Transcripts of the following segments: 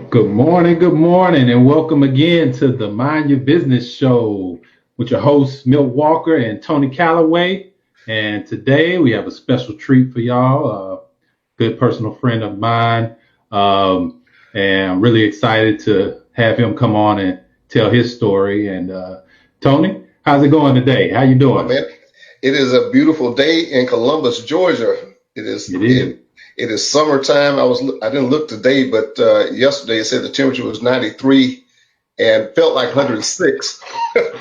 Good morning, and welcome again to the Mind Your Business Show with your hosts, Milt Walker and Tony Calloway. And today we have a special treat for y'all, a good personal friend of mine. And I'm really excited to have him come on and tell his story. And Tony, how's it going today? How you doing? Oh, man, it is a beautiful day in Columbus, Georgia. It is. It is summertime. I didn't look today, but yesterday it said the temperature was 93 and felt like 106. But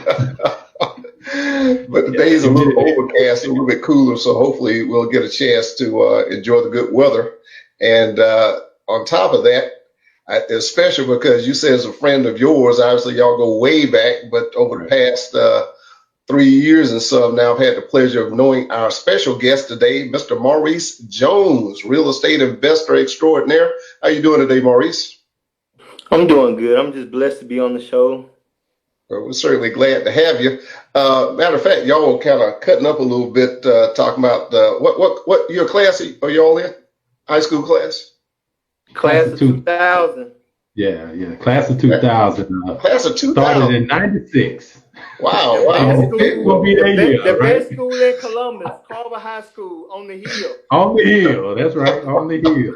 the days are a little overcast, a little bit cooler, so hopefully we'll get a chance to enjoy the good weather. And on top of that, it's special because you said as a friend of yours, obviously y'all go way back, but over the past 3 years and so now I've had the pleasure of knowing our special guest today, Mr. Maurice Jones, real estate investor extraordinaire. How you doing today, Maurice? I'm doing good. I'm just blessed to be on the show. Well, we're certainly glad to have you. Matter of fact, y'all were kind of cutting up a little bit, talking about what your class are you all in? High school class? Class of 2000. Yeah. Class of 2000. Class of 2000. Started in 96. Wow. The best school in Columbus, Calloway High School on the hill. On the hill, that's right, on the hill.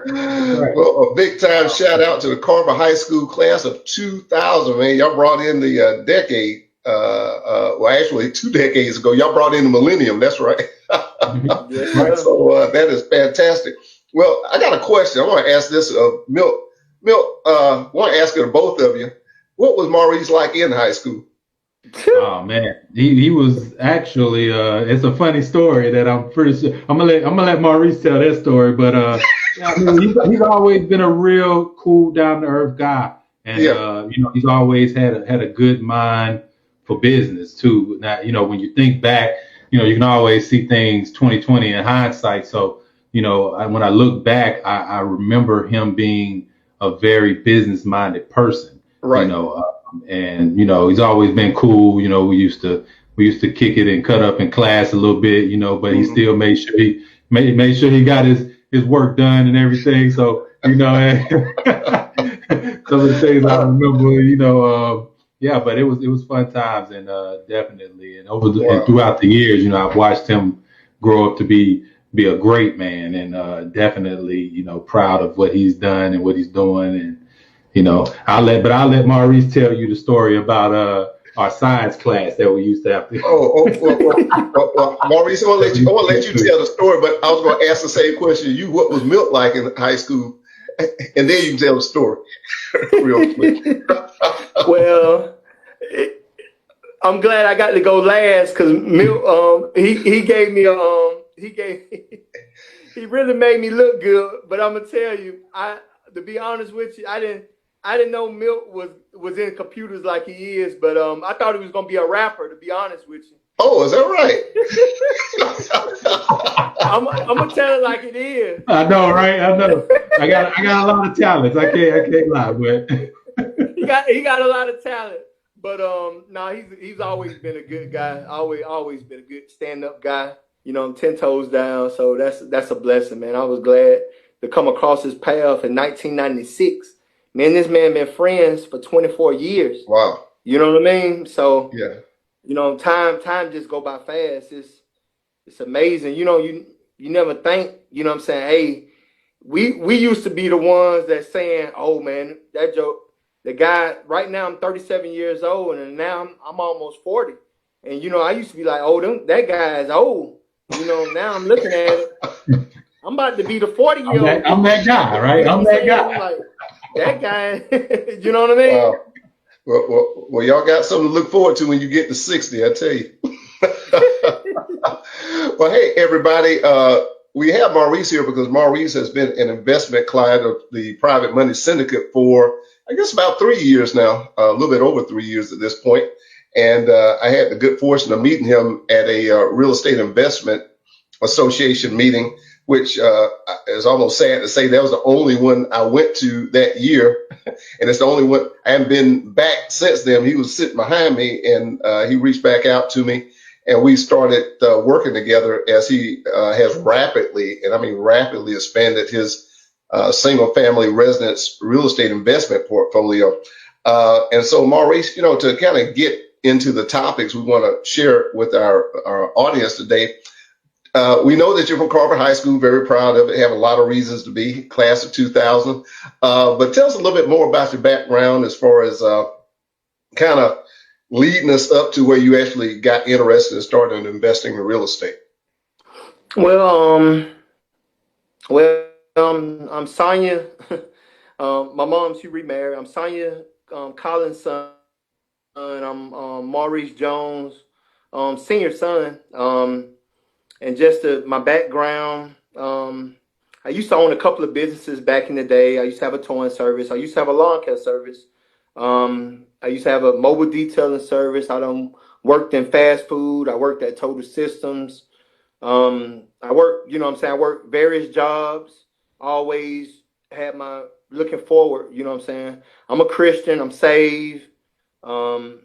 Right. Well, a big time shout out to the Calloway High School class of 2000, man. Y'all brought in the decade, well, actually 2 decades ago, y'all brought in the millennium, that's right. Right. So that is fantastic. Well, I got a question. I want to ask this of Milt. Milt, I want to ask it of both of you. What was Maurice like in high school? Oh man, he was actually. It's a funny story that I'm pretty sure I'm gonna let Maurice tell that story. But I mean, he's always been a real cool, down to earth guy, and he's always had a good mind for business too. Now, when you think back, you can always see things 20/20 in hindsight. So when I look back, I remember him being a very business minded person. Right. And he's always been cool. We used to kick it and cut up in class a little bit, but he still made sure he got his work done and everything. So some of the things I remember, but it was fun times, and definitely, and and throughout the years, I've watched him grow up to be a great man, and definitely, proud of what he's done and what he's doing. And I'll let Maurice tell you the story about our science class that we used to have to. Well, Maurice, I want to let you tell the story, but I was going to ask the same question to you. What was Milt like in high school? And then you can tell the story real quick. Well, I'm glad I got to go last because Milt, he gave me he really made me look good. But I'm gonna tell you, to be honest with you, I didn't know Milt was in computers like he is, but I thought he was gonna be a rapper, to be honest with you. Oh, is that right? I'm gonna tell it like it is. I know, right? I know. I got a lot of talents. I can't lie, but he got a lot of talent. But no, he's always been a good guy. Always been a good stand-up guy. 10 toes down. So that's a blessing, man. I was glad to come across his path in 1996. Man, this man been friends for 24 years. Wow. You know what I mean? So yeah, time just go by fast. It's amazing. You never think, what I'm saying? Hey, we used to be the ones that saying, oh man, that joke, the guy right now I'm 37 years old and now I'm almost 40. And I used to be like, oh, that guy is old. Now I'm looking at it. I'm about to be the 40-year-old. I'm that guy, right? I'm that guy. Like, that guy, you know what I mean? Wow. Well, y'all got something to look forward to when you get to 60, I tell you. Well, hey, everybody, we have Maurice here because Maurice has been an investment client of the Private Money Syndicate for, I guess, about 3 years now, a little bit over 3 years at this point. And I had the good fortune of meeting him at a real estate investment association meeting, which is almost sad to say that was the only one I went to that year. And it's the only one. I haven't been back since then. He was sitting behind me and he reached back out to me and we started working together as he has rapidly, and I mean rapidly, expanded his single family residence real estate investment portfolio. And so, Maurice, to kind of get into the topics we want to share with our audience today, we know that you're from Carver High School, very proud of it, have a lot of reasons to be, class of 2000. But tell us a little bit more about your background as far as kind of leading us up to where you actually got interested in starting investing in real estate. Well, I'm Sonia. My mom, she remarried. I'm Sonia Collins' son. I'm Maurice Jones' senior son. And just my background, I used to own a couple of businesses back in the day. I used to have a towing service. I used to have a lawn care service. I used to have a mobile detailing service. I done worked in fast food. I worked at Total Systems. I worked, I worked various jobs. Always had my looking forward, I'm a Christian. I'm saved. Have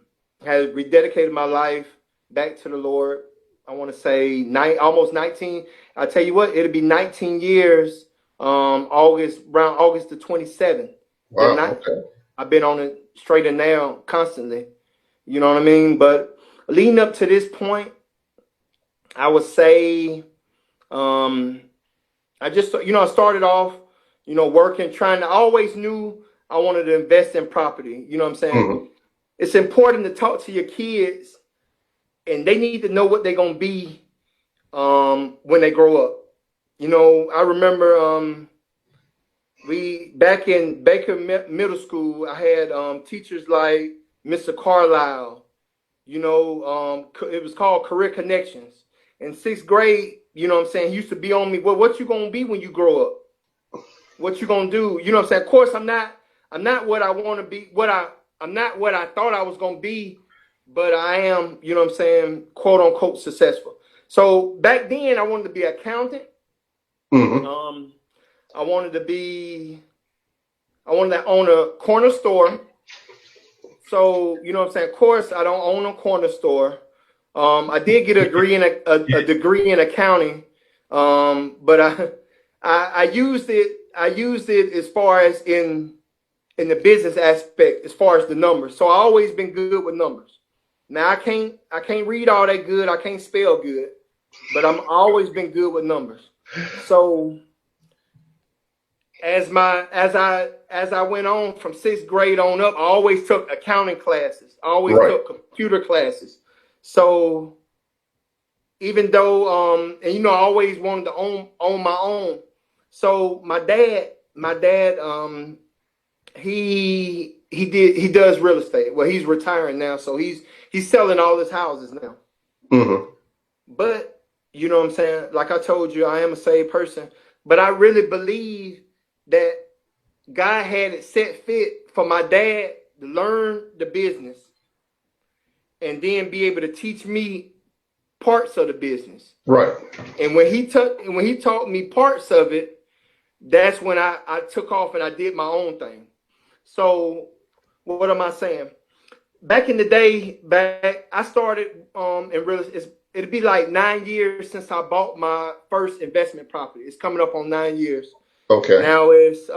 rededicated my life back to the Lord. I want to say almost 19. I tell you what, it'll be 19 years. Around August the 27th. Wow. Okay. I've been on it straight and now constantly. You know what I mean? But leading up to this point, I would say, I just, I started off, working, I always knew I wanted to invest in property. You know what I'm saying? Mm-hmm. It's important to talk to your kids, and they need to know what they're going to be when they grow up. I remember back in Baker Middle School, I had teachers like Mr. Carlisle. It was called Career Connections. In 6th grade, he used to be on me. Well, what you going to be when you grow up? What you going to do? Of course, I'm not what I want to be, I'm not what I thought I was going to be, but I am, quote unquote successful. So back then I wanted to be an accountant. Mm-hmm. I wanted to own a corner store. So, of course I don't own a corner store. I did get a degree in accounting. But I used it as far as in the business aspect, as far as the numbers. So I always been good with numbers. Now I can't read all that good. I can't spell good, but I'm always been good with numbers. So as I went on from 6th grade on up, I always took accounting classes. I always took computer classes. So even though I always wanted to own my own. So my dad he does real estate. Well, he's retiring now, so he's selling all his houses now. Mm-hmm. But like I told you, I am a saved person. But I really believe that God had it set fit for my dad to learn the business and then be able to teach me parts of the business. Right. And when he taught me parts of it, that's when I took off and I did my own thing. So what am I saying? Back in the day, I started in real estate. It'd be like 9 years since I bought my first investment property. It's coming up on 9 years. Okay. Now it's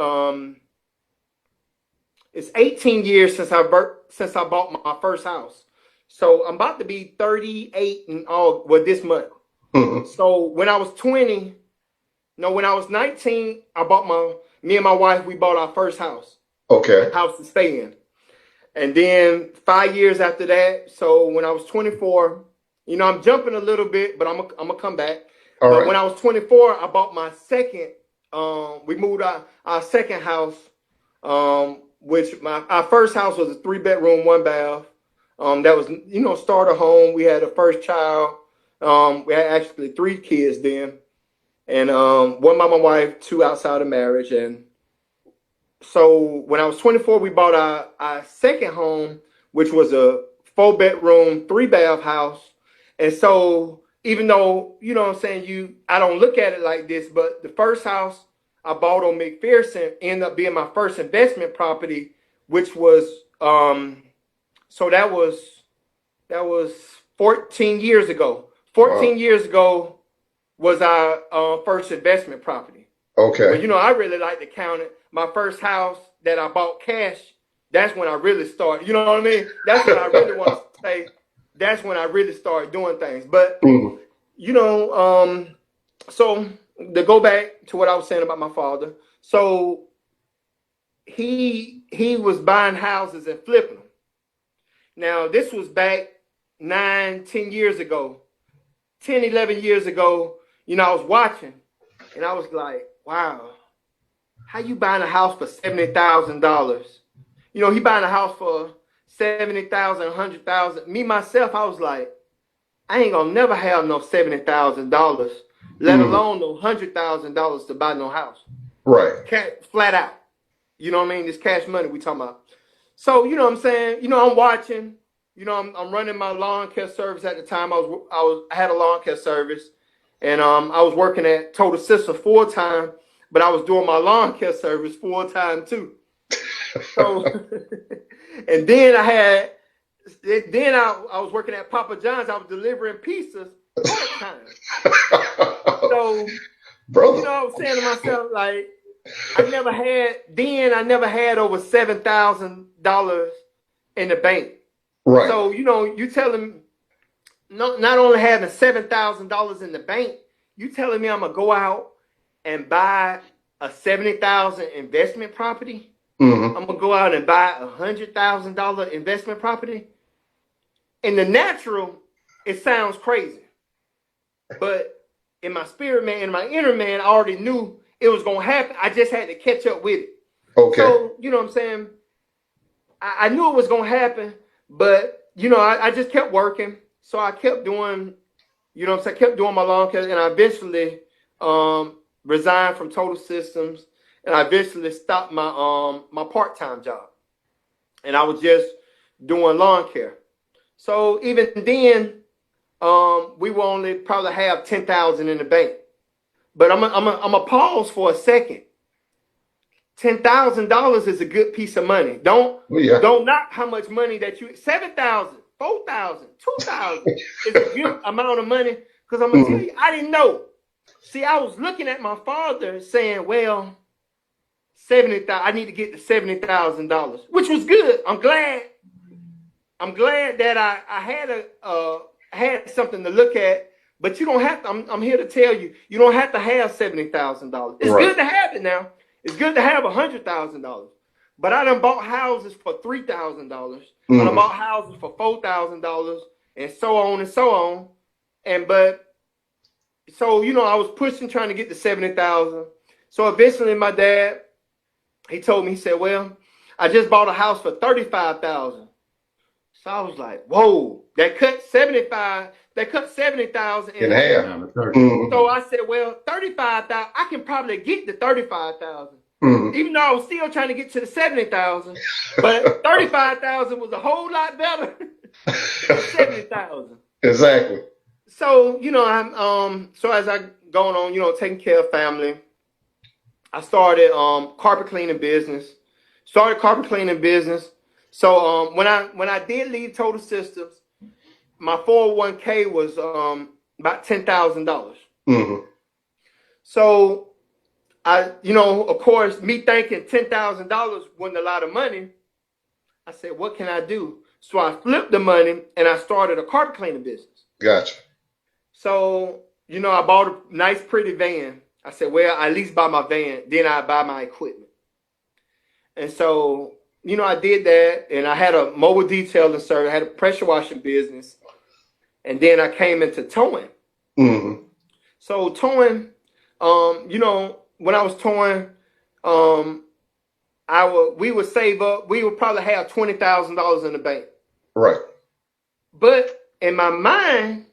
18 years since I bought my first house. So I'm about to be 38 this month. Mm-hmm. So when I was 19, me and my wife, we bought our first house. Okay. House to stay in. And then 5 years after that, so when I was 24, I'm jumping a little bit, but I'm gonna come back. All right. When I was 24, I bought my second. We moved our second house, which our first house was a 3-bedroom, 1 bath. That was starter home. We had a first child. We had actually 3 kids then, and 1 by my wife, 2 outside of marriage. And so when I was 24, we bought our second home, which was a 4-bedroom, 3-bath house. And so even though, I don't look at it like this, but the first house I bought on McPherson ended up being my first investment property, which was, so that was 14 years ago. 14 years ago was our first investment property. Okay. But I really like to count it. My first house that I bought cash, that's when I really started. You know what I mean? That's when I really want to say. That's when I really started doing things. But so to go back to what I was saying about my father, so he was buying houses and flipping them. Now this was back 9-10 years ago, 10-11 years ago. I was watching, and I was like, wow, how you buying a house for $70,000? He buying a house for $70,000, $100,000. Me myself, I was like, I ain't gonna never have no $70,000, let alone no $100,000 to buy no house. Right. Flat out. You know what I mean? This cash money we talking about. So you know what I'm saying? I'm watching. I'm running my lawn care service at the time. I had a lawn care service, and I was working at Total Systems full time, but I was doing my lawn care service full time too. So, and then I was working at Papa John's. I was delivering pizzas part time. So, brother, I was saying to myself, like, I never had over $7,000 in the bank. Right. So, you telling not only having $7,000 in the bank, you telling me I'm gonna go out and buy a $70,000 investment property? I'm gonna go out and buy a $100,000 investment property. In the natural, it sounds crazy, but in my spirit man, in my inner man, I already knew it was gonna happen. I just had to catch up with it. Okay. So you know what I'm saying? I knew it was gonna happen, but I just kept working. So I kept doing, I kept doing my lawn care, and I eventually resigned from Total Systems. And I eventually stopped my part-time job, and I was just doing lawn care. So even then, we will only probably have $10,000 in the bank. But I'm a pause for a second. $10,000 is a good piece of money. Don't knock how much money that you $7,000, $4,000, $2,000 is a good amount of money. Because I'm gonna tell you, I didn't know. See, I was looking at my father saying, well, I need to get to $70,000, which was good. I'm glad that I had something to look at. But you don't have to. I'm here to tell you, you don't have to have $70,000. It's good to have it now. It's good to have $100,000. But I done bought houses for $3,000. I done bought houses for $4,000, and so on and so on. So I was pushing, trying to get to $70,000. So eventually, my dad, he told me, he said, well, I just bought a house for $35,000. So I was like, whoa, that cut $70,000 in half. So I said, well, $35,000, I can probably get to $35,000. Even though I was still trying to get to the $70,000. But $35,000 was a whole lot better than $70,000. Exactly. So, I'm so as I going on, taking care of family, I started carpet cleaning business. So when I did leave Total Systems, my 401k was about $10,000. So I, of course, me thinking $10,000 wasn't a lot of money. I said, what can I do? So I flipped the money and I started a carpet cleaning business. Gotcha. So, I bought a nice, pretty van. I said, well, I at least buy my van, then I buy my equipment. And so, I did that, and I had a mobile detailing service, I had a pressure washing business, and then I came into towing. So towing, when I was towing, we would save up, we would probably have $20,000 in the bank. Right. But in my mind,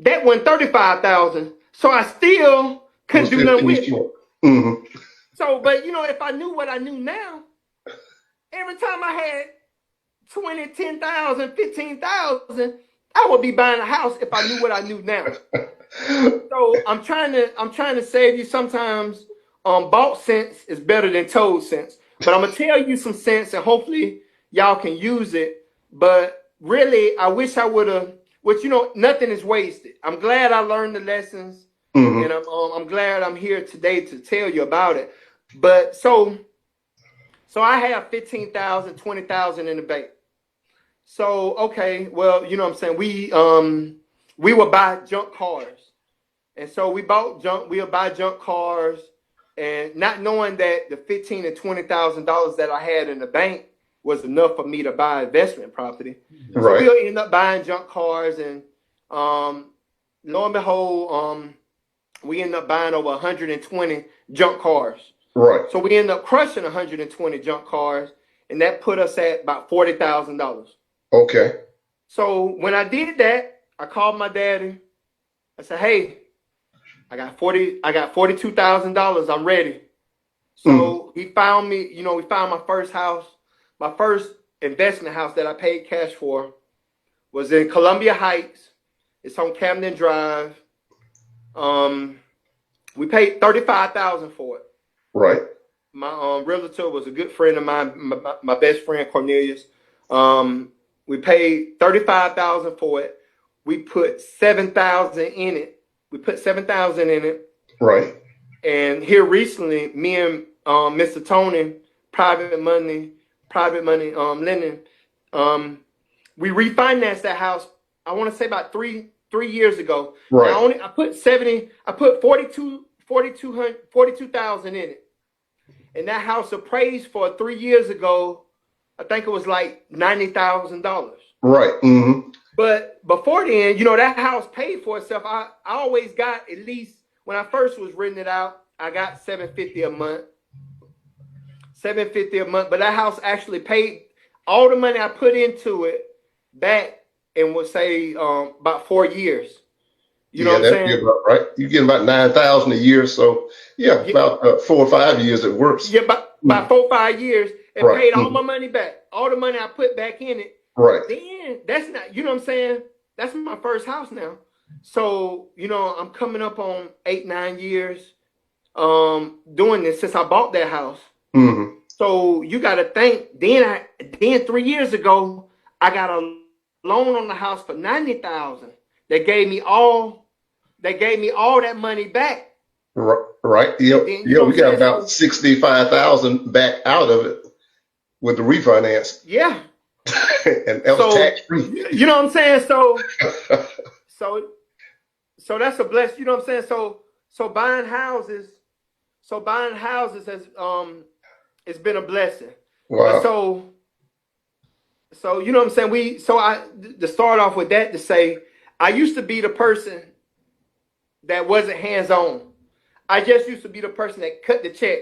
that went $35,000, so I still couldn't do nothing with it. So, but if I knew what I knew now, every time I had 20, 10,000, 15,000, I would be buying a house if I knew what I knew now. So I'm trying to save you. Sometimes bought sense is better than told sense. But I'm gonna tell you some sense, and hopefully y'all can use it. But really, I wish I would have. Which nothing is wasted. I'm glad I learned the lessons. And I'm glad I'm here today to tell you about it. But so I have 15,000, 20,000 in the bank. So okay, well, you know what I'm saying, we would buy junk cars. And so we would buy junk cars, and not knowing that the $15,000 and $20,000 that I had in the bank was enough for me to buy investment property. Right. So we'll end up buying junk cars, and lo and behold, we end up buying over 120 junk cars. Right. So we end up crushing 120 junk cars, and that put us at about $40,000. Okay. So when I did that, I called my daddy. I said, "Hey, I got $42,000. I'm ready." So he found me, we found my first house. My first investment house that I paid cash for was in Columbia Heights. It's on Camden Drive. We paid $35,000 for it. Right. My realtor was a good friend of mine, my best friend Cornelius. We paid $35,000 for it. We put $7,000 in it. Right. And here recently, me and Mr. Tony, Private Money Lending, we refinanced that house. I want to say about three years ago. Right. I put 42,000 in it, and that house appraised for 3 years ago. I think it was like $90,000. Right. Mm-hmm. But before then, that house paid for itself. I always got, at least when I first was renting it out, I got $750 a month. But that house actually paid all the money I put into it back in, we'll say, about 4 years. You know what I'm saying? About right. You get about $9,000 a year, so about 4 or 5 years it works. Yeah, about 4 or 5 years, it paid all my money back, all the money I put back in it. Right. Then that's not, you know what I'm saying? That's my first house now. So I'm coming up on 8-9 years doing this since I bought that house. Mm-hmm. So you got to think. Then 3 years ago, I got a loan on the house for $90,000. They gave me all that money back. Right. Yeah. We got about $65,000 back out of it with the refinance. Yeah. And that was tax free. You know what I'm saying? So that's a blessing. You know what I'm saying? So buying houses has it's been a blessing. Wow. So you know what I'm saying? To start off with that, to say I used to be the person that wasn't hands-on. I just used to be the person that cut the check.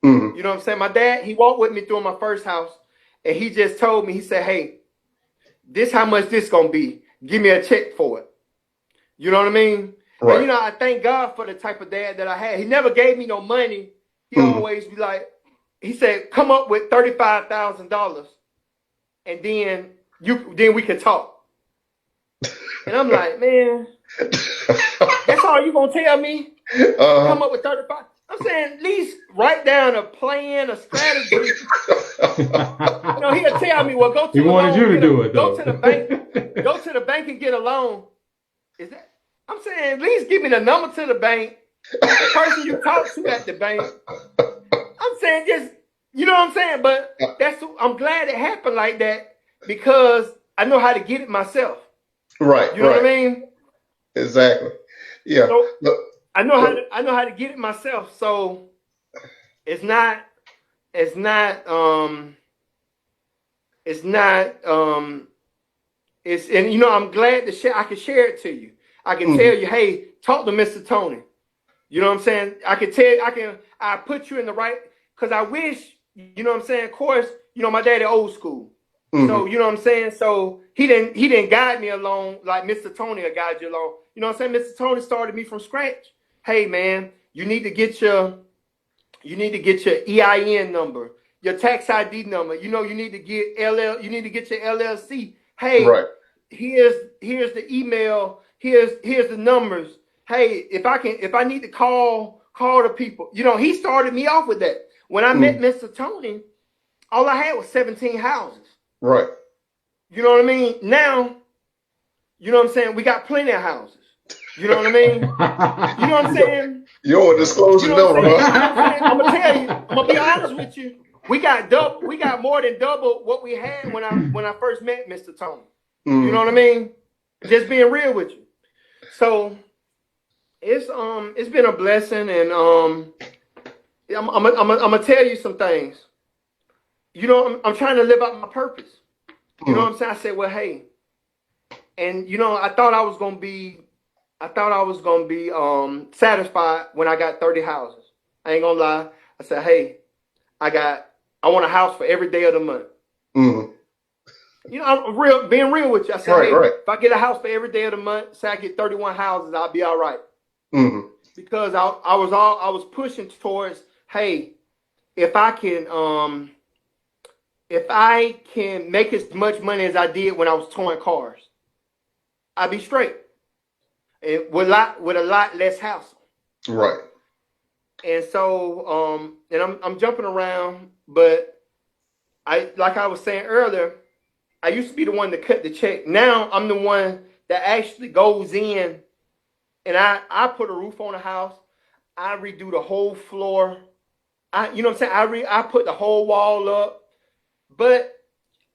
Mm-hmm. You know what I'm saying? My dad, he walked with me through my first house, and he just told me, he said, "Hey, this how much this gonna be. Give me a check for it." You know what I mean? Right. And I thank God for the type of dad that I had. He never gave me no money. He always be like, he said, "Come up with $35,000, and then we can talk." And I'm like, man, that's all you gonna tell me? Come up with 35? I'm saying at least write down a plan, a strategy. He'll tell me, well, go to the loan. He wanted you to do it, though. Go to the bank and get a loan. Is that? I'm saying at least give me the number to the bank, the person you talk to at the bank. I'm saying just, you know what I'm saying? But I'm glad it happened like that because I know how to get it myself. Right. You know what I mean? Exactly. Yeah. So, I know how to get it myself. So it's and I'm glad to share. I can share it to you. I can tell you, hey, talk to Mr. Tony. You know what I'm saying? I put you in the right, because I wish, you know what I'm saying? Of course, my daddy old school. Mm-hmm. So, you know what I'm saying? So he didn't guide me along like Mr. Tony will guide you along. You know what I'm saying? Mr. Tony started me from scratch. Hey man, you need to get your EIN number, your tax ID number. You need to get your LLC. Hey, right. Here's the email. Here's the numbers. Hey, if I need to call the people. He started me off with that. When I met Mr. Tony, all I had was 17 houses. Right. You know what I mean? Now, you know what I'm saying? We got plenty of houses. You know what I mean? You know what I'm saying? You don't want to disclose the number, huh? You know what I'm saying? I'm gonna tell you. I'm gonna be honest with you. We got more than double what we had when I first met Mr. Tony. You know what I mean? Just being real with you. So it's been a blessing, and I'm gonna tell you some things. You know, I'm trying to live out my purpose. You know what I'm saying? I said, well, hey, and you know, I thought I was gonna be satisfied when I got 30 houses. I ain't gonna lie. I said, hey, I want a house for every day of the month. You know, I'm being real with you. I said, if I get a house for every day of the month, say I get 31 houses, I'll be all right. Because I was pushing towards, hey, if I can make as much money as I did when I was towing cars, I'd be straight. And with a lot less hassle. Right. And so and I'm jumping around, but like I was saying earlier, I used to be the one to cut the check. Now I'm the one that actually goes in and I put a roof on the house. I redo the whole floor. You know what I'm saying? I put the whole wall up. But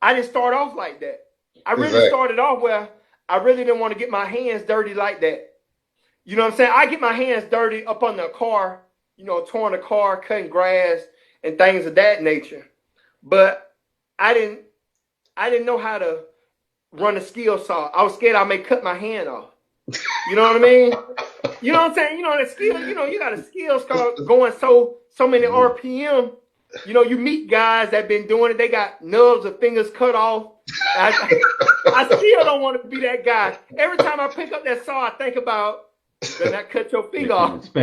I didn't start off like that. I really started off where I really didn't want to get my hands dirty like that. You know what I'm saying? I get my hands dirty up on the car, you know, towing the car, cutting grass and things of that nature. But I didn't know how to run a skill saw. I was scared I may cut my hand off. You know what I mean? You know what I'm saying? You know, that skill, you know, you got a skill saw going so many RPM. You know, you meet guys that been doing it. They got nubs or fingers cut off. I still don't want to be that guy. Every time I pick up that saw, I think about, better not cut your finger off. I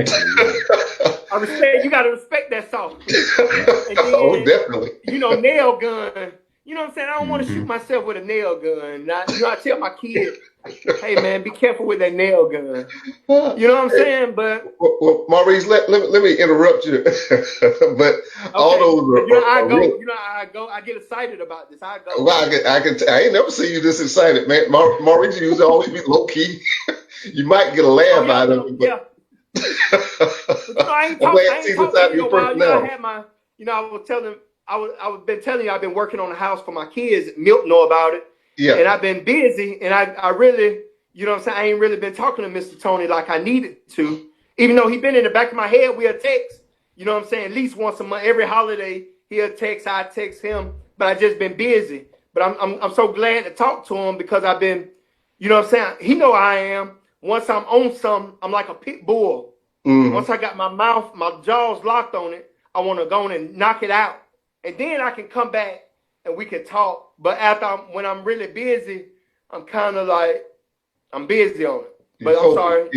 respect. You got to respect that saw. And then, definitely. You know, nail gun. You know what I'm saying? I don't want to shoot myself with a nail gun. I tell my kids, hey man, be careful with that nail gun. You know what I'm saying? But well, Maurice, let me interrupt you. But all those I get excited about this. I go. Well, I ain't never seen you this excited, man. Maurice used to always be low key. You might get a laugh out of it, but yeah. But you know, I ain't talking your personality. I had my, you know, I was been telling you I've been working on the house for my kids. Milt know about it. Yeah. And I've been busy, and I really, you know what I'm saying, I ain't really been talking to Mr. Tony like I needed to. Even though he been in the back of my head, we'll text, you know what I'm saying, at least once a month, every holiday, he'll text, I text him, but I just been busy. But I'm so glad to talk to him because I've been, you know what I'm saying, he know I am. Once I'm on something, I'm like a pit bull. Once I got my jaws locked on it, I want to go in and knock it out. And then I can come back and we can talk. But when I'm really busy, I'm kind of like, I'm busy on it. But I'm sorry.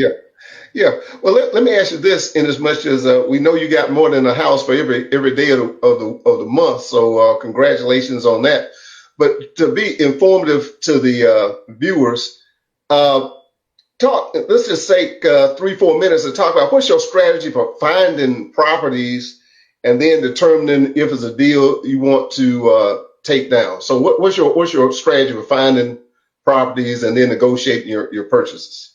Yeah. Well, let me ask you this: in as much as we know you got more than a house for every day of the month, so congratulations on that. But to be informative to the viewers, let's just take 3-4 minutes to talk about what's your strategy for finding properties and then determining if it's a deal you want to take down. So what's your strategy for finding properties and then negotiating your purchases?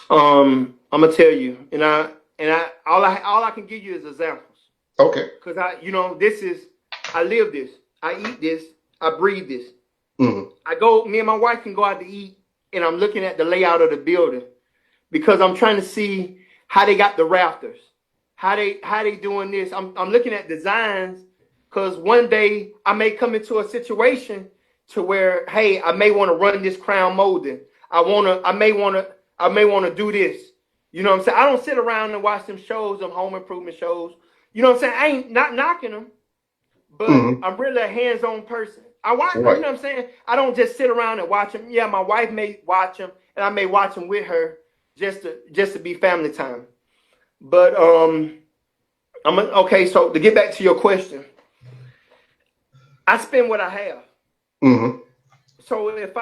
I'm gonna tell you, and all I can give you is examples. Okay. Because I live this, I eat this, I breathe this. Me and my wife can go out to eat, and I'm looking at the layout of the building because I'm trying to see how they got the rafters, how they doing this. I'm looking at designs because one day I may come into a situation to where, hey, I may want to run this crown molding. I may want to do this. You know what I'm saying? I don't sit around and watch them shows, them home improvement shows. You know what I'm saying? I ain't not knocking them, but I'm really a hands-on person. I watch them, you know what I'm saying? I don't just sit around and watch them. Yeah, my wife may watch them, and I may watch them with her just to be family time. But okay. So to get back to your question, I spend what I have. So if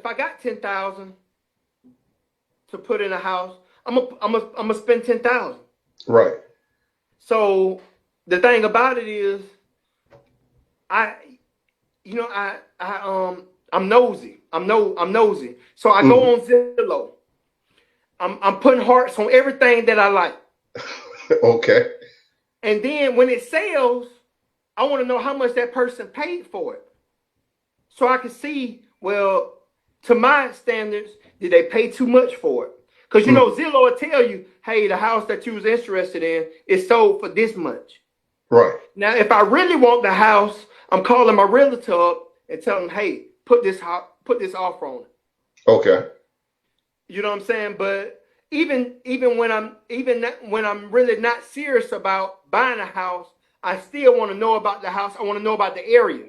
I got 10,000 to put in a house, I'm gonna spend 10,000. Right. So the thing about it is, I'm nosy. I'm nosy. So I go on Zillow I'm putting hearts on everything that I like. Okay. And then when it sells, I want to know how much that person paid for it. So I can see, well, to my standards, did they pay too much for it? Because, you know, Zillow will tell you, hey, the house that you was interested in is sold for this much. Right. Now, if I really want the house, I'm calling my realtor up and telling them, hey, put this offer on it. Okay. You know what I'm saying? But even when I'm really not serious about buying a house, I still want to know about the house. I want to know about the area.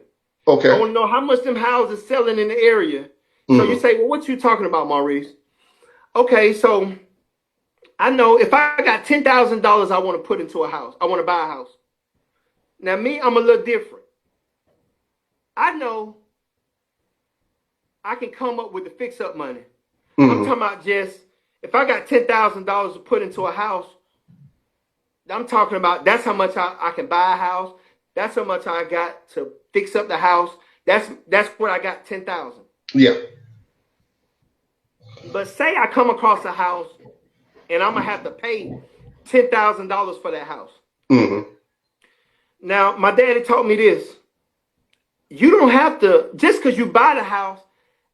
Okay. I want to know how much them houses selling in the area. So you say, well, what you talking about, Maurice? Okay, so I know if I got $10,000 I want to put into a house, I want to buy a house. Now me, I'm a little different. I know I can come up with the fix-up money. I'm talking about just, if I got $10,000 to put into a house, I'm talking about that's how much I can buy a house. That's how much I got to fix up the house. That's what I got, 10,000. Yeah. But say I come across a house and I'm gonna have to pay $10,000 for that house. Now, my daddy taught me this. You don't have to, just because you buy the house,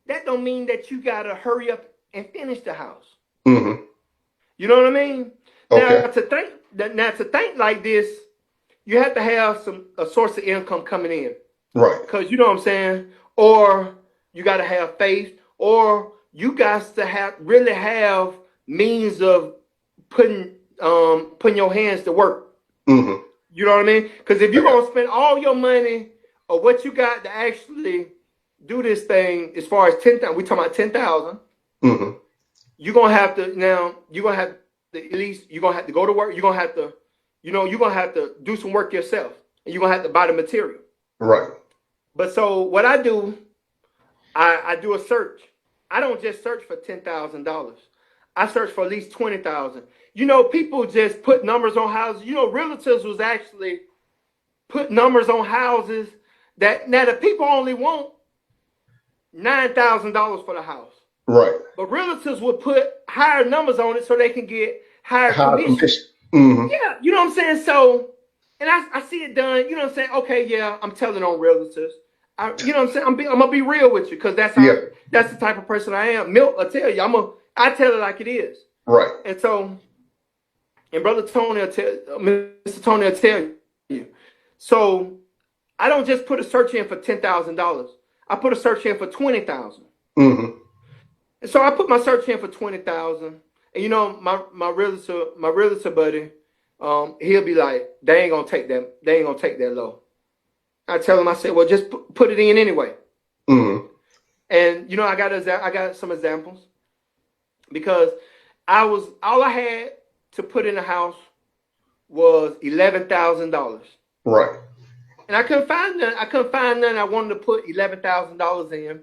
that don't mean that you gotta hurry up and finish the house. You know what I mean? Okay. Now to think like this, you have to have a source of income coming in. Right. Because you know what I'm saying? Or you gotta have faith, or you guys to really have means of putting your hands to work. You know what I mean? Because if you're gonna spend all your money or what you got to actually do this thing, as far as 10,000, we talking about 10,000. You're gonna have to at least you're gonna have to go to work. You're gonna have to, you're gonna have to do some work yourself, and you're gonna have to buy the material. Right. But so what I do, I do a search. I don't just search for $10,000. I search for at least 20,000. You know, people just put numbers on houses. You know, realtors was actually put numbers on houses that now the people only want $9,000 for the house. Right. But realtors would put higher numbers on it so they can get higher commission. Yeah, you know what I'm saying? So, and I see it done. You know what I'm saying? Okay, yeah, I'm telling on realtors. You know what I'm saying? I'm gonna be real with you because that's the type of person I am. Milt, I tell you, I tell it like it is. Right. And so, and Brother Tony Mr. Tony will tell you. So, I don't just put a search in for $10,000. I put a search in for 20,000. And so I put my search in for 20,000. And you know, my realtor buddy, he'll be like, they ain't gonna take that low. I tell him, I said, well, just put it in anyway. And you know, I got some examples because all I had to put in the house was $11,000. Right. And I couldn't find none. I wanted to put $11,000 in,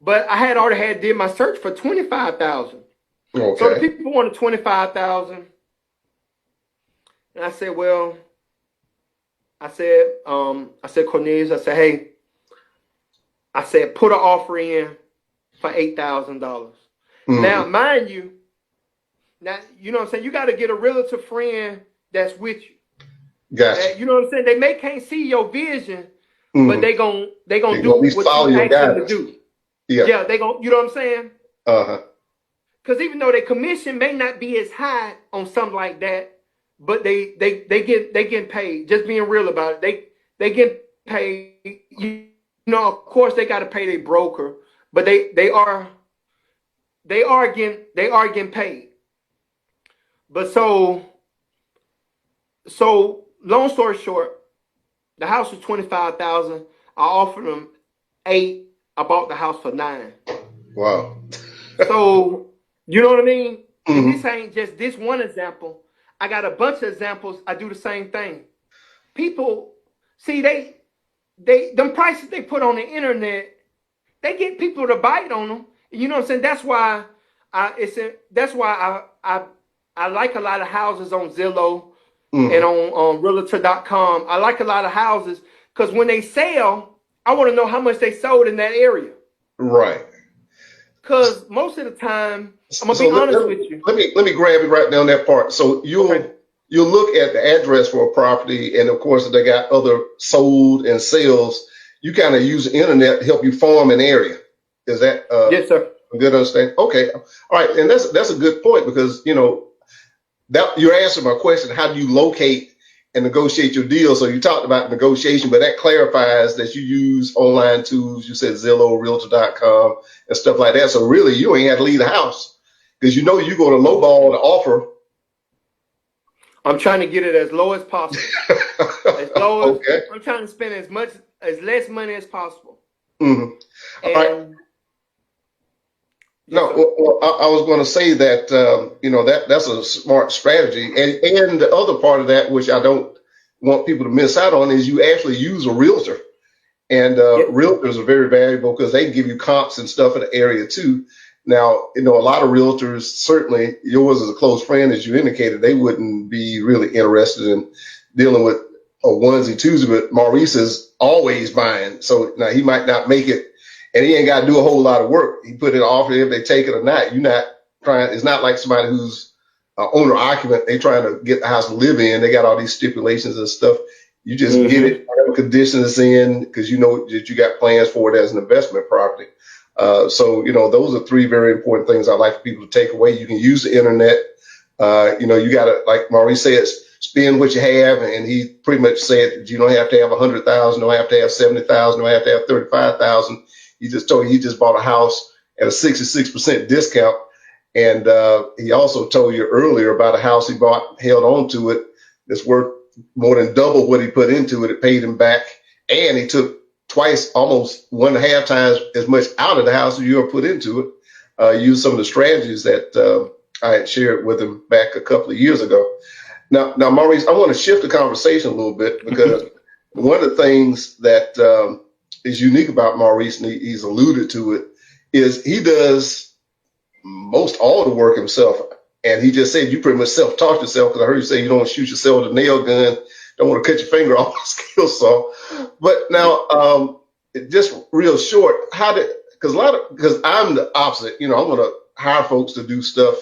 but I had already did my search for 25,000. Okay. So the people wanted 25,000, and I said, well, I said Cornelius, I said, hey, I said put an offer in for $8,000. Now, mind you, you know what I'm saying, you got to get a realtor friend that's with you. Gotcha. You know what I'm saying? They can't see your vision, but they gonna do what you ask them to do. Yeah, they gonna, you know what I'm saying? Because even though their commission may not be as high on something like that, but they get paid. Just being real about it, they get paid. You know, of course they got to pay their broker, but they are getting paid. But so long story short, the house was 25,000. I offered them 8. I bought the house for 9. Wow. So you know what I mean? And this ain't just this one example. I got a bunch of examples. I do the same thing. People see them prices they put on the internet, they get people to bite on them. You know what I'm saying? That's why I like a lot of houses on Zillow and on realtor.com. I like a lot of houses because when they sell, I want to know how much they sold in that area. Right. Because most of the time, I'm gonna be honest with you. Let me grab it right down that part. So you'll look at the address for a property, and of course, if they got other sold and sales, you kind of use the internet to help you farm an area. Is that yes, sir? A good understanding? Okay, all right, and that's a good point because that you're answering my question. How do you locate and negotiate your deal? So you talked about negotiation, but that clarifies that you use online tools. You said Zillow, realtor.com, and stuff like that. So really, you ain't had to leave the house because you're going to lowball the offer. I'm trying to get it as low as possible. As low as, okay. I'm trying to spend as less money as possible. Mm-hmm. And right. No, well, I was going to say that that's a smart strategy, and the other part of that, which I don't want people to miss out on, is you actually use a realtor, and realtors are very valuable because they can give you comps and stuff in the area too. Now, a lot of realtors, certainly yours is a close friend, as you indicated, they wouldn't be really interested in dealing with a onesie twosie, but Maurice is always buying. So now he might not make it, and he ain't got to do a whole lot of work. He put it off if they take it or not. You're not trying. It's not like somebody who's owner occupant. They trying to get the house to live in. They got all these stipulations and stuff. You just get it, whatever condition it's in, because you know that you got plans for it as an investment property. So, those are three very important things I'd like for people to take away. You can use the internet. You got to, like Maurice says, spend what you have. And he pretty much said that you don't have to have 100,000, don't have to have 70,000, don't have to have 35,000. He just told you he just bought a house at a 66% discount. And he also told you earlier about a house he bought, held on to it. That's worth more than double what he put into it. It paid him back. And he took twice, almost 1.5 times as much out of the house as you ever put into it. Use some of the strategies that I had shared with him back a couple of years ago. Now, Maurice, I want to shift the conversation a little bit because one of the things that is unique about Maurice, and he's alluded to it, is he does most all the work himself. And he just said you pretty much self-taught yourself, because I heard you say you don't shoot yourself with a nail gun, don't want to cut your finger off a skill saw. But now, just real short, because I'm the opposite. I'm going to hire folks to do stuff,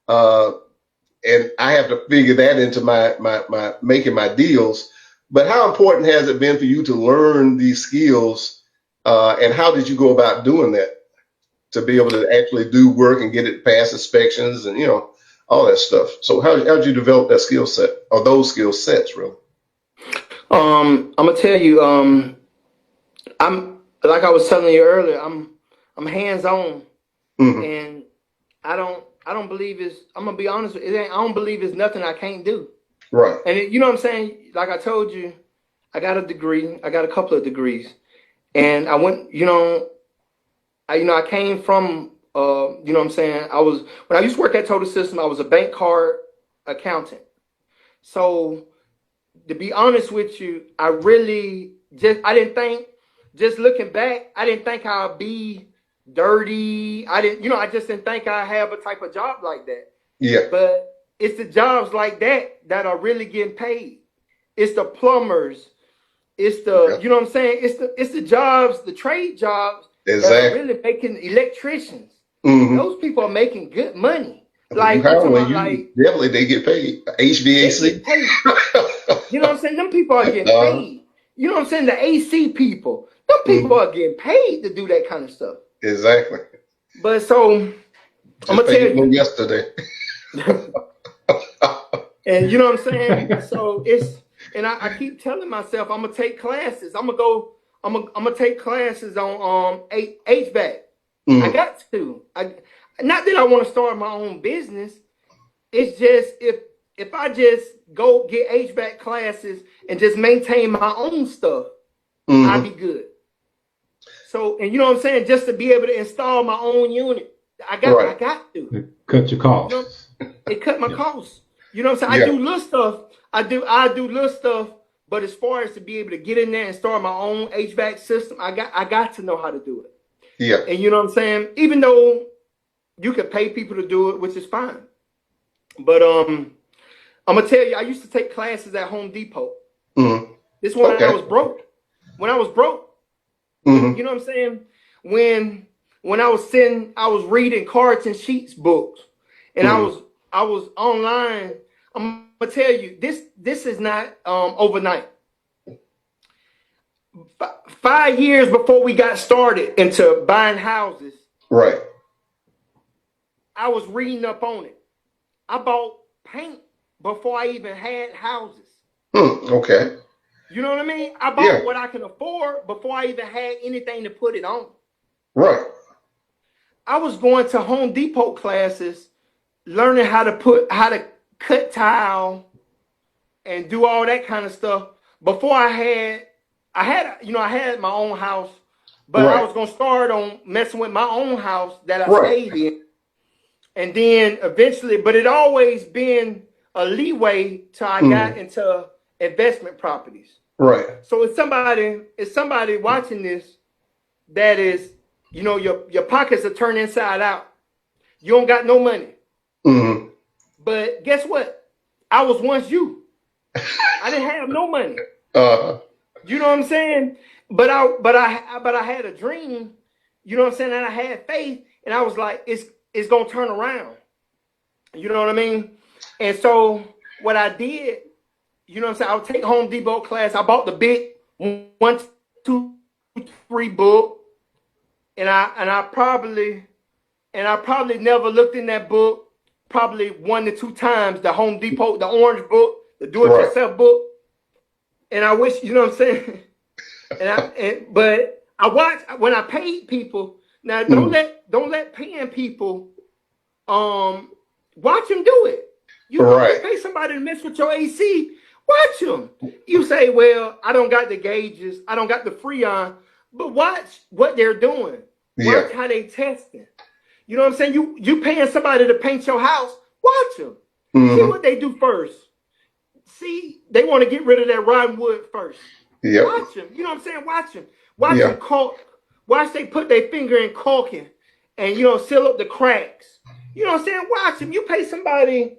and I have to figure that into my making my deals. But how important has it been for you to learn these skills, and how did you go about doing that to be able to actually do work and get it past inspections and all that stuff? So how did you develop that skill set, or those skill sets, really? I'm gonna tell you, I'm like I was telling you earlier, I'm hands-on, and I don't believe it's, I'm gonna be honest with you, I don't believe it's nothing I can't do. Right. And you know what I'm saying? Like I told you, I got a degree, I got a couple of degrees, and I went, I came from, what I'm saying? When I used to work at Total System, I was a bank card accountant. So to be honest with you, I didn't think, just looking back, I didn't think I'd be dirty. I just didn't think I'd have a type of job like that. Yeah. But it's the jobs like that are really getting paid. It's the plumbers. It's the, you know what I'm saying? It's the jobs, the trade jobs that are really making electricians. Those people are making good money. Like, definitely they get paid. HVAC. They get paid. You know what I'm saying? Them people are getting paid. You know what I'm saying? The AC people. Them people are getting paid to do that kind of stuff. Exactly. But so, I'm going to tell you. Yesterday. And you know what I'm saying? So and I keep telling myself I'm going to take classes. I'm going to take classes on HVAC. I got to. Not that I want to start my own business. It's just if I just go get HVAC classes and just maintain my own stuff, I'd be good. So, and you know what I'm saying? Just to be able to install my own unit, I got to. Cut your costs. It cut my costs. You know what I'm saying? I do little stuff. I do little stuff. But as far as to be able to get in there and start my own HVAC system, I got to know how to do it. Yeah. And you know what I'm saying? Even though you could pay people to do it, which is fine. But I'm gonna tell you, I used to take classes at Home Depot. This one I was broke. When I was broke, you know what I'm saying? When when I was reading Cards and Sheets books, and I was online. I'm gonna tell you this is not overnight. 5 years before we got started into buying houses, right, I was reading up on it. I bought paint before I even had houses. Okay. You know what I mean? I bought what I can afford before I even had anything to put it on. Right. I was going to Home Depot classes, learning how to cut tile and do all that kind of stuff before I had my own house, but I was gonna start on messing with my own house that I stayed in, and then eventually, but it always been a leeway till I got into investment properties. Right. So it's somebody watching this that is, your pockets are turned inside out. You don't got no money. But guess what? I was once you. I didn't have no money. You know what I'm saying? But I had a dream. You know what I'm saying? And I had faith, and I was like, it's gonna turn around. You know what I mean? And so what I did, you know what I'm saying? I would take Home Depot class. I bought the big 1, 2, 3 book, and I probably never looked in that book probably 1 to 2 times. The Home Depot, the orange book, the do-it-yourself book. And I wish, you know what I'm saying? But I watch when I paid people. Now don't let paying people watch them do it. You pay somebody to mess with your AC. Watch them. You say, well, I don't got the gauges, I don't got the Freon, but watch what they're doing. Watch how they testing. You know what I'm saying? You paying somebody to paint your house. Watch them. See what they do first. See, they want to get rid of that rotten wood first. Watch them. You know what I'm saying? Watch them. Watch them caulk. Watch they put their finger in caulking and, seal up the cracks. You know what I'm saying? Watch them. You pay somebody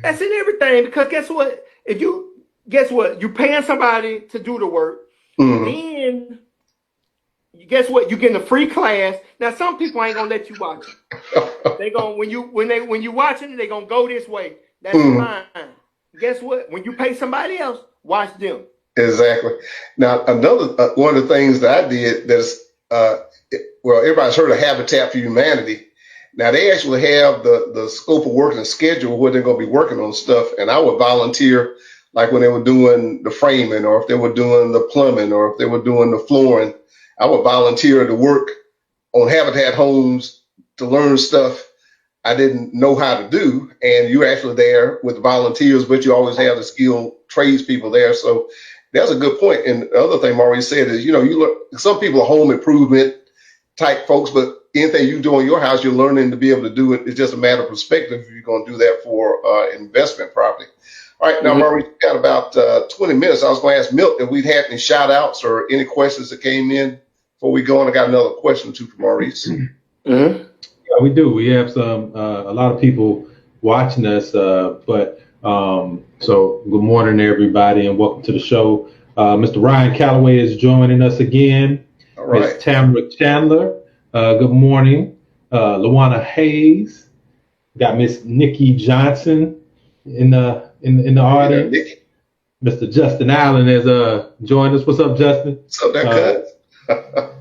that's in everything, because guess what? You paying somebody to do the work. Then guess what? You getting a free class. Now some people ain't gonna let you watch it. They gonna when you watching, they gonna go this way. That's fine. Guess what? When you pay somebody else, watch them. Exactly. Now, another one of the things that I did that's everybody's heard of Habitat for Humanity. Now they actually have the scope of work and schedule where they're going to be working on stuff, and I would volunteer, like when they were doing the framing, or if they were doing the plumbing, or if they were doing the flooring. I would volunteer to work on Habitat homes to learn stuff I didn't know how to do, and you're actually there with volunteers, but you always have the skilled tradespeople there. So that's a good point. And the other thing Maurice said is, you look, some people are home improvement type folks, but anything you do in your house, you're learning to be able to do it. It's just a matter of perspective if you're going to do that for investment property. All right, now, Maurice, we got about 20 minutes. I was going to ask Milt if we'd had any shout outs or any questions that came in before we go on. I got another question or two for Maurice. Yeah, we do. We have some a lot of people watching us, so good morning everybody and welcome to the show. Mr. Ryan Calloway is joining us again. All right. Ms. Tamara Chandler, good morning. Luana Hayes, got Miss Nikki Johnson in the audience. Mr. Justin Allen has joined us. What's up, Justin? What's up, that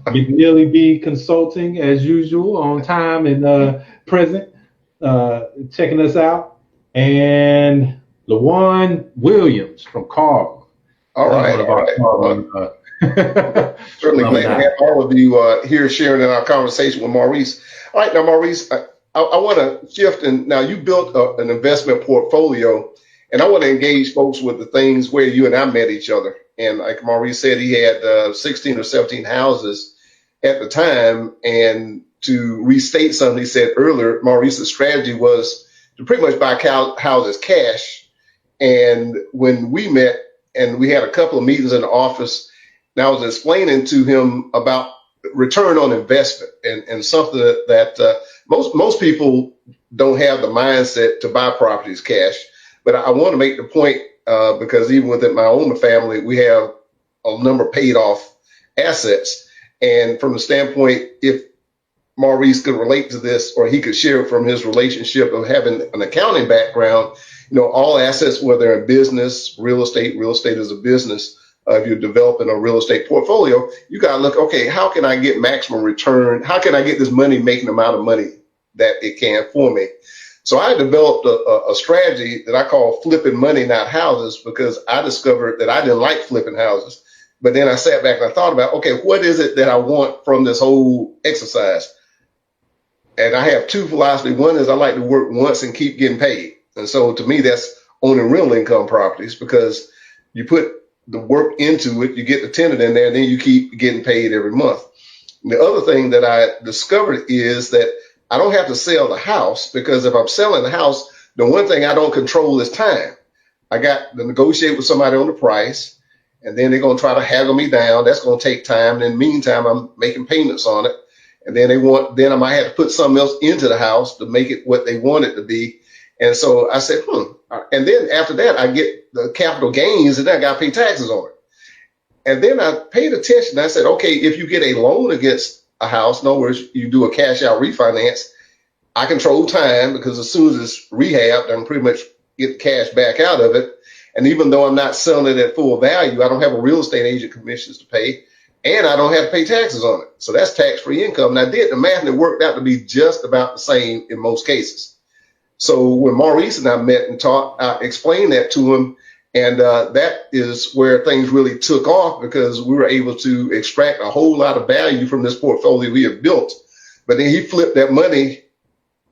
McNeely B Consulting, as usual, on time and present, checking us out. And LaJuan Williams from Carl. All right. Certainly glad to have all of you here sharing in our conversation with Maurice. All right, now, Maurice, I want to shift. And now you built an investment portfolio, and I want to engage folks with the things where you and I met each other. And like Maurice said, he had 16 or 17 houses at the time. And to restate something he said earlier, Maurice's strategy was to pretty much buy houses cash. And when we met and we had a couple of meetings in the office, and I was explaining to him about return on investment and something that most people don't have the mindset to buy properties cash. But I want to make the point because even within my own family, we have a number of paid off assets. And from the standpoint, if Maurice could relate to this, or he could share from his relationship of having an accounting background. All assets, whether in business, real estate is a business. If you're developing a real estate portfolio, you got to look, okay, how can I get maximum return? How can I get this money making the amount of money that it can for me? So I developed a strategy that I call flipping money, not houses, because I discovered that I didn't like flipping houses. But then I sat back and I thought about, okay, what is it that I want from this whole exercise? And I have two philosophies. One is I like to work once and keep getting paid. And so to me, that's owning real income properties, because you put the work into it, you get the tenant in there, and then you keep getting paid every month. And the other thing that I discovered is that I don't have to sell the house, because if I'm selling the house, the one thing I don't control is time. I got to negotiate with somebody on the price, and then they're going to try to haggle me down. That's going to take time. And in the meantime, I'm making payments on it. And then then I might have to put something else into the house to make it what they want it to be. And so I said, And then after that, I get the capital gains, and then I got to pay taxes on it. And then I paid attention. I said, okay, if you get a loan against a house, in other words, you do a cash out refinance, I control time, because as soon as it's rehabbed, I can pretty much get the cash back out of it. And even though I'm not selling it at full value, I don't have a real estate agent commissions to pay, and I don't have to pay taxes on it. So that's tax-free income. And I did the math, and it worked out to be just about the same in most cases. So when Maurice and I met and talked, I explained that to him. And that is where things really took off, because we were able to extract a whole lot of value from this portfolio we have built. But then he flipped that money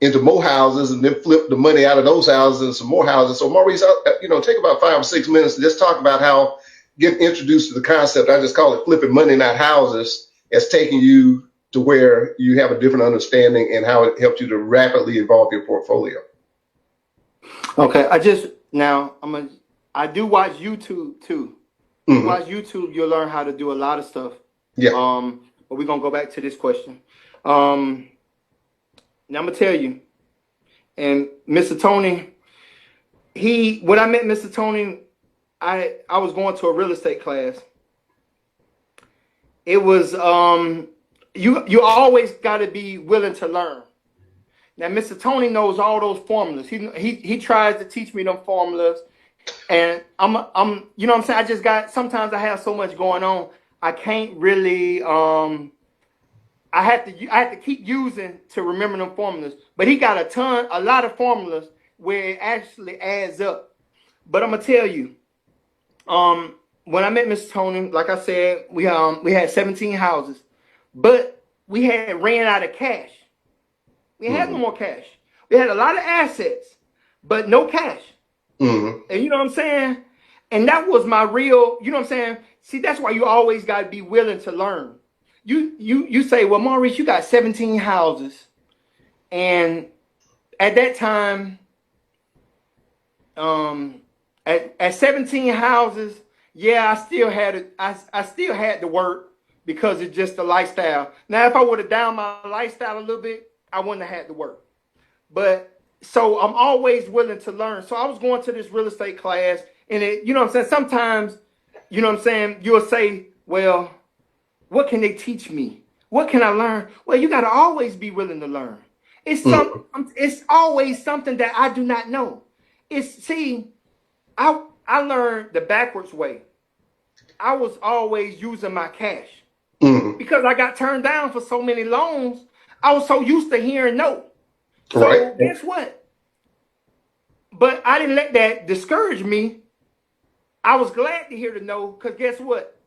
into more houses, and then flipped the money out of those houses into some more houses. So Maurice, take about 5 or 6 minutes to just talk about how get introduced to the concept. I just call it flipping money, not houses, as taking you to where you have a different understanding and how it helped you to rapidly evolve your portfolio. Okay, I do watch YouTube too. Mm-hmm. Watch YouTube, you'll learn how to do a lot of stuff. Yeah. But we're gonna go back to this question. Now I'm gonna tell you, and Mr. Tony, when I met Mr. Tony, I was going to a real estate class. It was you always got to be willing to learn. Now Mr. Tony knows all those formulas. He tries to teach me them formulas, and I'm you know what I'm saying. Sometimes I have so much going on, I can't really I have to keep using to remember them formulas. But he got a lot of formulas where it actually adds up. But I'm gonna tell you, when I met Mr. Tony, like I said, we had 17 houses, but we had ran out of cash. We had no more cash. We had a lot of assets, but no cash. Mm-hmm. And you know what I'm saying? And that was my real, you know what I'm saying? See, that's why you always got to be willing to learn. You say, well, Maurice, you got 17 houses. And at that time, at 17 houses, yeah, I still had to work, because it's just the lifestyle. Now, if I would have down my lifestyle a little bit, I wouldn't have had to work. But so I'm always willing to learn. So I was going to this real estate class, and you know what I'm saying? Sometimes, you know what I'm saying, you'll say, well, what can they teach me? What can I learn? Well, you got to always be willing to learn. It's always something that I do not know. I learned the backwards way. I was always using my cash, because I got turned down for so many loans. I was so used to hearing no. So right. Guess what? But I didn't let that discourage me. I was glad to hear the no, because guess what?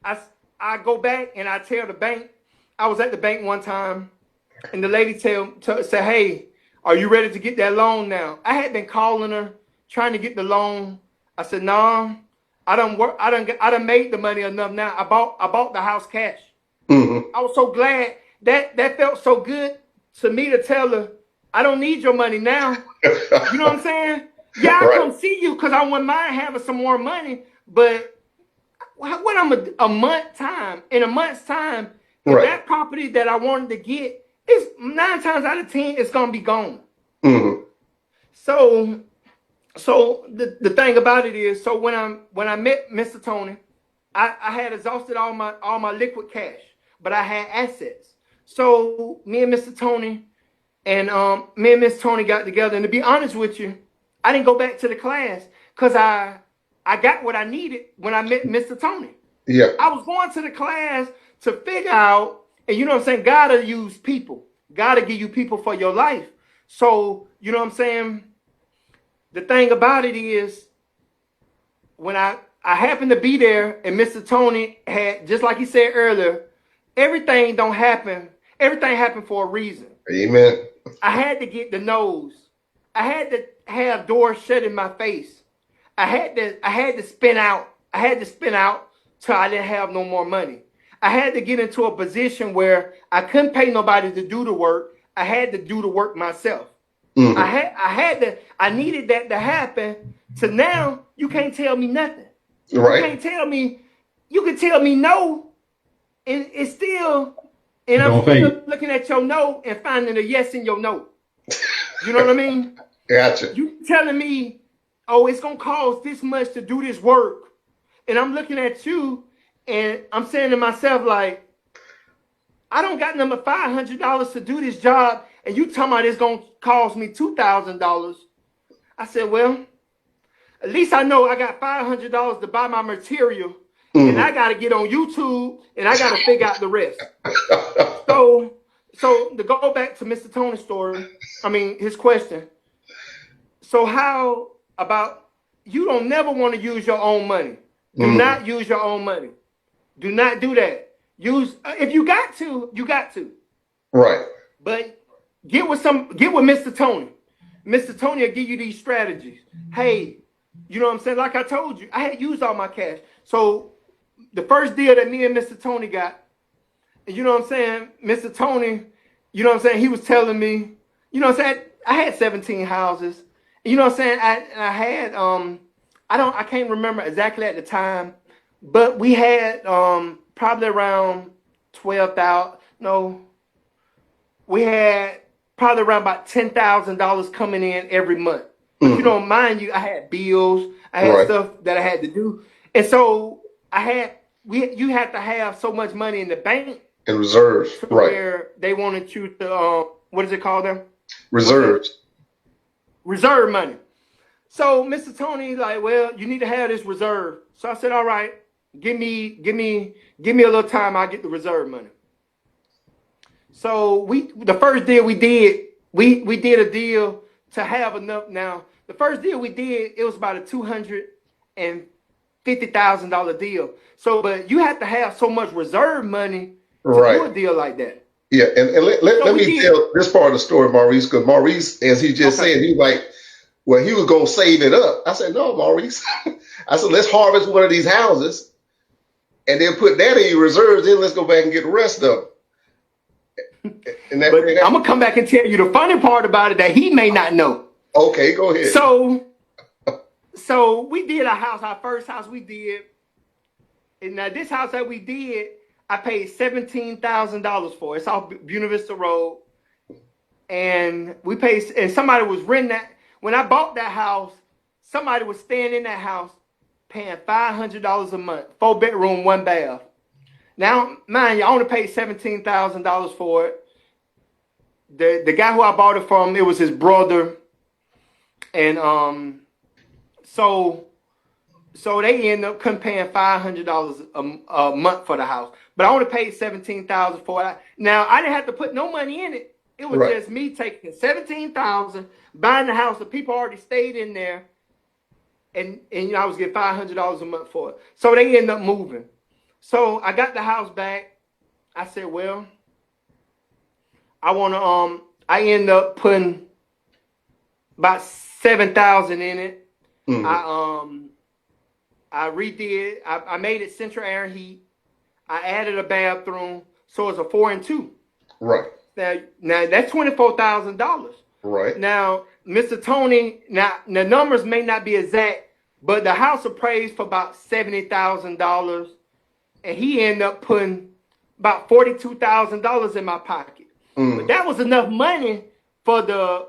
I go back and I tell the bank. I was at the bank one time, and the lady said, hey, are you ready to get that loan now? I had been calling her, trying to get the loan. I said, no, I done made the money enough now. I bought the house cash. Mm-hmm. I was so glad that felt so good to me to tell her, I don't need your money now. You know what I'm saying? Yeah, I'll come see you, because I wouldn't mind having some more money. But what I'm a month's time, that property that I wanted to get, is 9 times out of 10, it's gonna be gone. Mm-hmm. So the thing about it is, so when I met Mr. Tony, I had exhausted all my liquid cash, but I had assets. So me and Mr. Tony and me and Miss Tony got together. And to be honest with you, I didn't go back to the class because I got what I needed when I met Mr. Tony. Yeah. I was going to the class to figure out, and you know what I'm saying, God will use people. God will give you people for your life. So, you know what I'm saying? The thing about it is, when I happened to be there, and Mr. Tony had, just like he said earlier, everything don't happen. Everything happened for a reason. Amen. I had to get the nose. I had to have doors shut in my face. I had to spin out. I had to spin out till I didn't have no more money. I had to get into a position where I couldn't pay nobody to do the work. I had to do the work myself. Mm-hmm. I needed that to happen. So now you can't tell me nothing. Right. You can't tell me, you can tell me no, and it's still, and I'm still looking at your no and finding a yes in your no. You know what I mean? Gotcha. You telling me, oh, it's gonna cost this much to do this work. And I'm looking at you and I'm saying to myself, like, I don't got number $500 to do this job, and you talking about it's gonna cost me $2,000. I said, well, at least I know I got $500 to buy my material, and I got to get on YouTube and I got to figure out the rest. So to go back to Mr. Tony's story, his question. So how about you don't never want to use your own money? Do not use your own money. Do not do that. Use if you got to, you got to. Right. But get with Mr. Tony. Mr. Tony will give you these strategies. Hey, you know what I'm saying? Like I told you, I had used all my cash. So the first deal that me and Mr. Tony got, you know what I'm saying? Mr. Tony, you know what I'm saying? He was telling me, you know what I'm saying? I had 17 houses. You know what I'm saying? I had I can't remember exactly at the time, but we had probably around 12,000. No, we had probably around about $10,000 coming in every month. But you know, mind you, I had bills, I had stuff that I had to do, and so you had to have so much money in the bank and reserves, where they wanted you to what is it called there? Reserves. Reserve money. So Mr. Tony, like, well, you need to have this reserve. So I said, all right, give me a little time, I'll get the reserve money. So the first deal we did, we did a deal to have enough. Now, the first deal we did, it was about a $250,000 deal. So, but you have to have so much reserve money to do a deal like that. Yeah, and let me tell this part of the story, Maurice, because Maurice, as he just said, he like, well, he was going to save it up. I said, no, Maurice. I said, let's harvest one of these houses and then put that in your reserves. Then let's go back and get the rest of them. But I'm going to come back and tell you the funny part about it that he may not know. Okay, go ahead. So we did our first house we did. And now this house that we did, I paid $17,000 for. It's off Buena Vista Road. And we paid, and somebody was renting that. When I bought that house, somebody was staying in that house paying $500 a month, 4-bedroom, 1 bath. Now, mind you, I only paid $17,000 for it. The guy who I bought it from, it was his brother. And so they ended up paying $500 a month for the house. But I only paid $17,000 for it. Now, I didn't have to put no money in it. It was just me taking $17,000, buying the house. The people already stayed in there, and you know, I was getting $500 a month for it. So they ended up moving. So I got the house back. I said, well, I want to. I ended up putting about $7,000 in it. I redid. I made it central air and heat. I added a bathroom, so it's a 4 and 2. Right. Now that's $24,000. Right. Now, Mr. Tony, now the numbers may not be exact, but the house appraised for about $70,000, and he ended up putting about $42,000 in my pocket. But that was enough money for the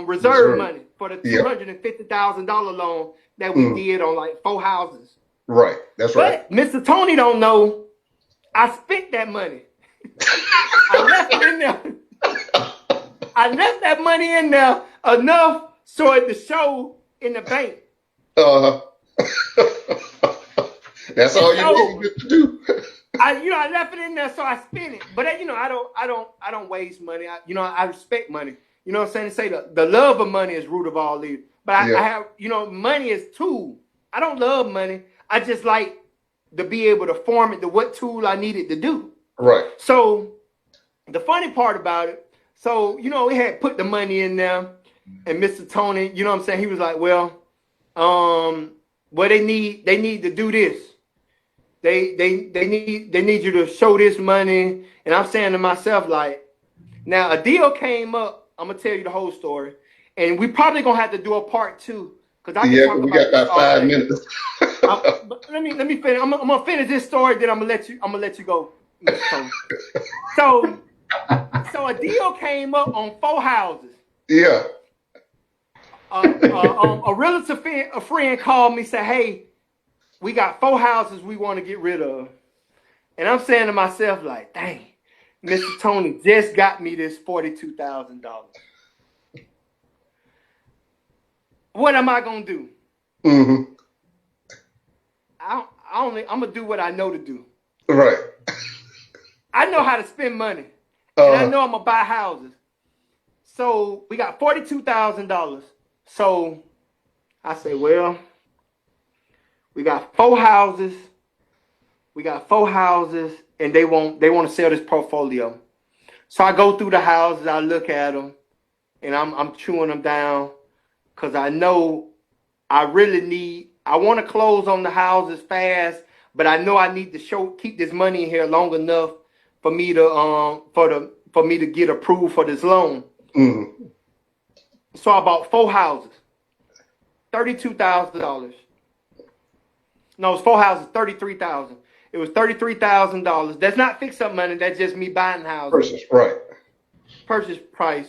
reserve money for the $250,000 loan that we did on like 4 houses. Right. That's right. But Mr. Tony don't know I spent that money. I left it in there. I left that money in there enough so it to show in the bank. That's all you need to do. I left it in there, so I spent it. But I don't waste money. I respect money. You know what I'm saying? Say the love of money is root of all evil. But I have, money is tool. I don't love money. I just like to be able to form it to what tool I needed to do. Right. So the funny part about it, we had put the money in there, and Mr. Tony, you know what I'm saying? He was like, well, they need to do this. They need you to show this money. And I'm saying to myself, like, now a deal came up. I'm gonna tell you the whole story, and we probably gonna have to do a part 2 because we got about 5 minutes. Let me finish. I'm gonna finish this story, then I'm gonna let you go, Mr. Tony. So a deal came up on 4 houses. Yeah. A realtor a friend called me, said, hey, we got 4 houses we want to get rid of. And I'm saying to myself, like, dang, Mr. Tony just got me this $42,000. What am I going to do? Mm-hmm. I'm going to do what I know to do. Right. I know how to spend money. And I know I'm going to buy houses. So we got $42,000. So I say, well, we got 4 houses. And they want to sell this portfolio. So I go through the houses, I look at them, and I'm chewing them down because I know I want to close on the houses fast, but I know I need to keep this money in here long enough for me to for me to get approved for this loan. Mm-hmm. So I bought 4 houses, $32,000. No, it's 4 houses, $33,000. It was $33,000. That's not fix-up money. That's just me buying houses. Purchase price.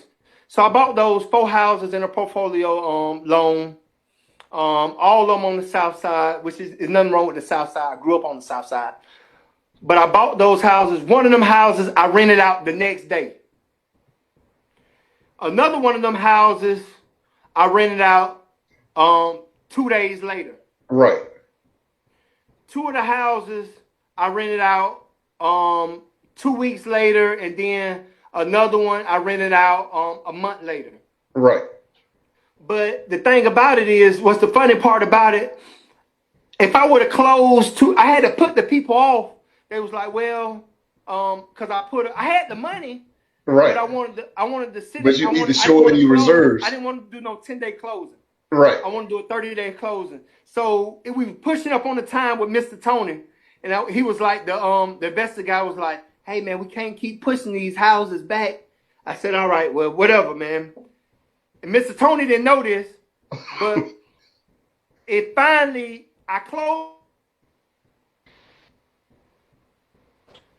So I bought those 4 houses in a portfolio loan. All of them on the south side, which is nothing wrong with the south side. I grew up on the south side. But I bought those houses. One of them houses I rented out the next day. Another one of them houses I rented out 2 days later. Right. 2 of the houses I rented out 2 weeks later, and then another one I rented out a month later. Right. But the thing about it is, what's the funny part about it? If I would have closed I had to put the people off. They was like, well, because I had the money, right? But I wanted to sit. But you need to show any reserves. I didn't want to do no 10-day closing. Right. I want to do a 30-day closing. So we were pushing up on the time with Mr. Tony, and he was like, the investor guy was like, hey man, we can't keep pushing these houses back. I said, all right, well, whatever, man. And Mr. Tony didn't know this, but it finally, I closed,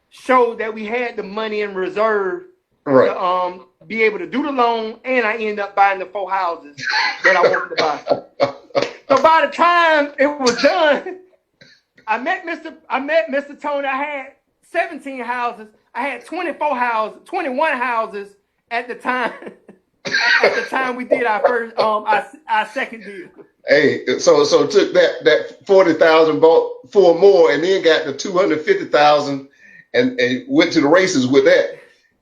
showed that we had the money in reserve to be able to do the loan, and I ended up buying the 4 houses that I wanted to buy. So by the time it was done, I met Mr. Tony. I had 17 houses. I had 21 houses at the time. At the time we did our first our second deal. Hey, so took that 40,000, bought 4 more, and then got the 250,000, and went to the races with that.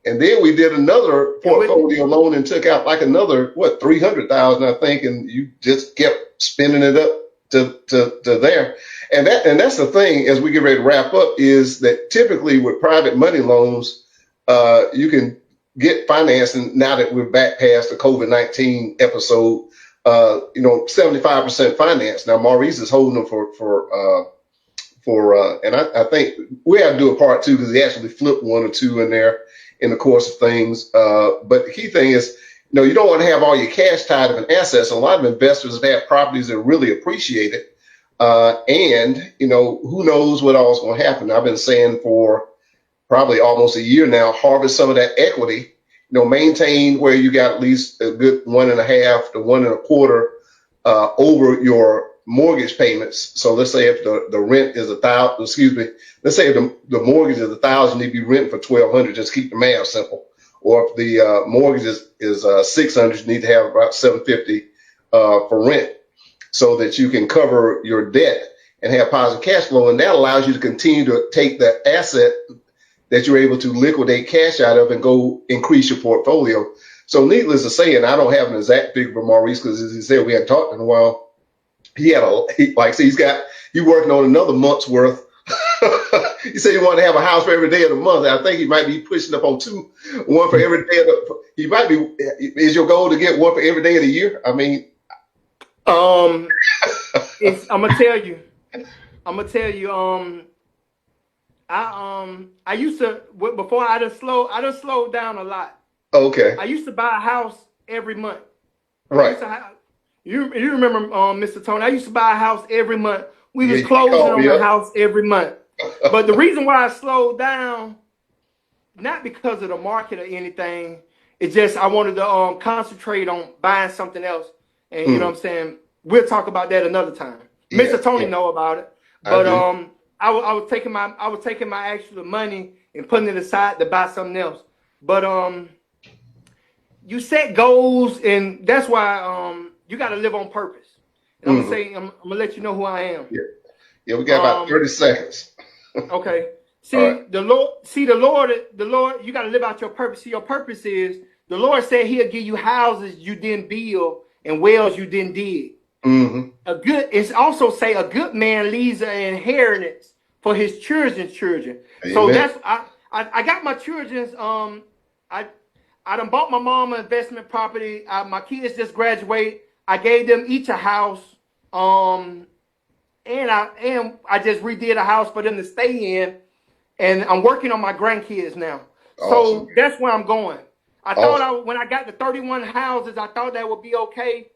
And then we did another portfolio loan and took out like another 300,000, I think, and you just kept spending it up to there. And that's the thing as we get ready to wrap up, is that typically with private money loans, you can get financing now that we're back past the COVID-19 episode. 75% finance. Now Maurice is holding them for and I think we have to do a part 2 because he actually flipped 1 or 2 in there in the course of things. But the key thing is, you don't want to have all your cash tied up in assets. A lot of investors have had properties that really appreciate it. And who knows what all is going to happen. I've been saying for probably almost a year now, harvest some of that equity, maintain where you got at least a good 1.5 to 1.25 over your mortgage payments. So let's say if the rent is let's say if the mortgage is $1,000, you need to be renting for $1,200. Just keep the math simple. Or if the mortgage is $600, you need to have about $750 for rent, so that you can cover your debt and have positive cash flow. And that allows you to continue to take the asset that you're able to liquidate cash out of and go increase your portfolio. So needless to say, and I don't have an exact figure for Maurice, because as he said, we hadn't talked in a while. He's working on another month's worth. He said he wanted to have a house for every day of the month. I think he might be pushing up on one for every day is your goal to get one for every day of the year? I mean, I'm gonna tell you, I used to, before I done slowed down a lot. Okay. I used to buy a house every month. Right. You remember, Mr. Tony? I used to buy a house every month. We was closing on the house every month. But the reason why I slowed down, not because of the market or anything, it's just I wanted to concentrate on buying something else. And you know what I'm saying? We'll talk about that another time. Yeah, Mr. Tony know about it. But I was taking my actual money and putting it aside to buy something else. But you set goals, and that's why you got to live on purpose. And I'm gonna let you know who I am. Yeah, we got about 30 seconds. Okay. The Lord, you got to live out your purpose. See, your purpose is, the Lord said he'll give you houses you didn't build and wells you didn't dig. It's also say a good man leaves an inheritance for his children's children. Amen. So that's, I got my children's, I done bought my mom an investment property. My kids just graduated. I gave them each a house. And I just redid a house for them to stay in. And I'm working on my grandkids now. Awesome. So that's where I'm going. I thought when I got to 31 houses, I thought that would be okay.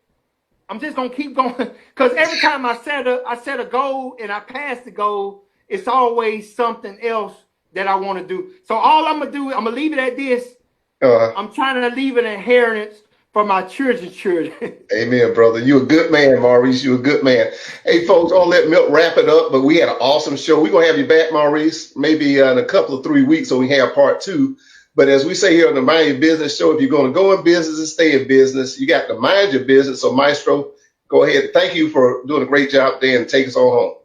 I'm just gonna keep going, because every time I set a goal and I pass the goal, it's always something else that I want to do. So all I'm gonna do, I'm gonna leave it at this. I'm trying to leave an inheritance for my children's children. Amen, brother. You're a good man, Maurice. You're a good man. Hey, folks, I'll let Milt wrap it up, but we had an awesome show. We're going to have you back, Maurice, maybe in a couple of 3 weeks, so we have part 2. But as we say here on the Mind Your Business show, if you're going to go in business and stay in business, you got to mind your business. So, Maestro, go ahead. Thank you for doing a great job there, and take us on home.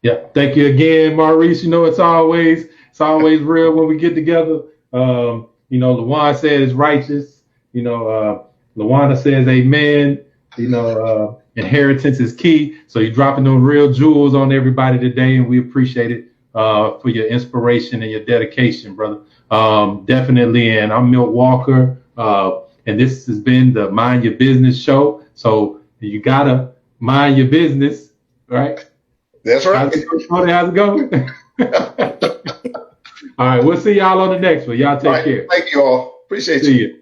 Yeah, thank you again, Maurice. You know, it's always real when we get together. You know, LaJuan said it's righteous. You know, LaJuana says amen. You know, inheritance is key. So you're dropping those real jewels on everybody today, and we appreciate it for your inspiration and your dedication, brother. Definitely. And I'm Milt Walker, and this has been the Mind Your Business show. So you got to mind your business, right? That's right. How's it going? All right, we'll see y'all on the next one. Y'all take care. Thank you all. Appreciate you. See you.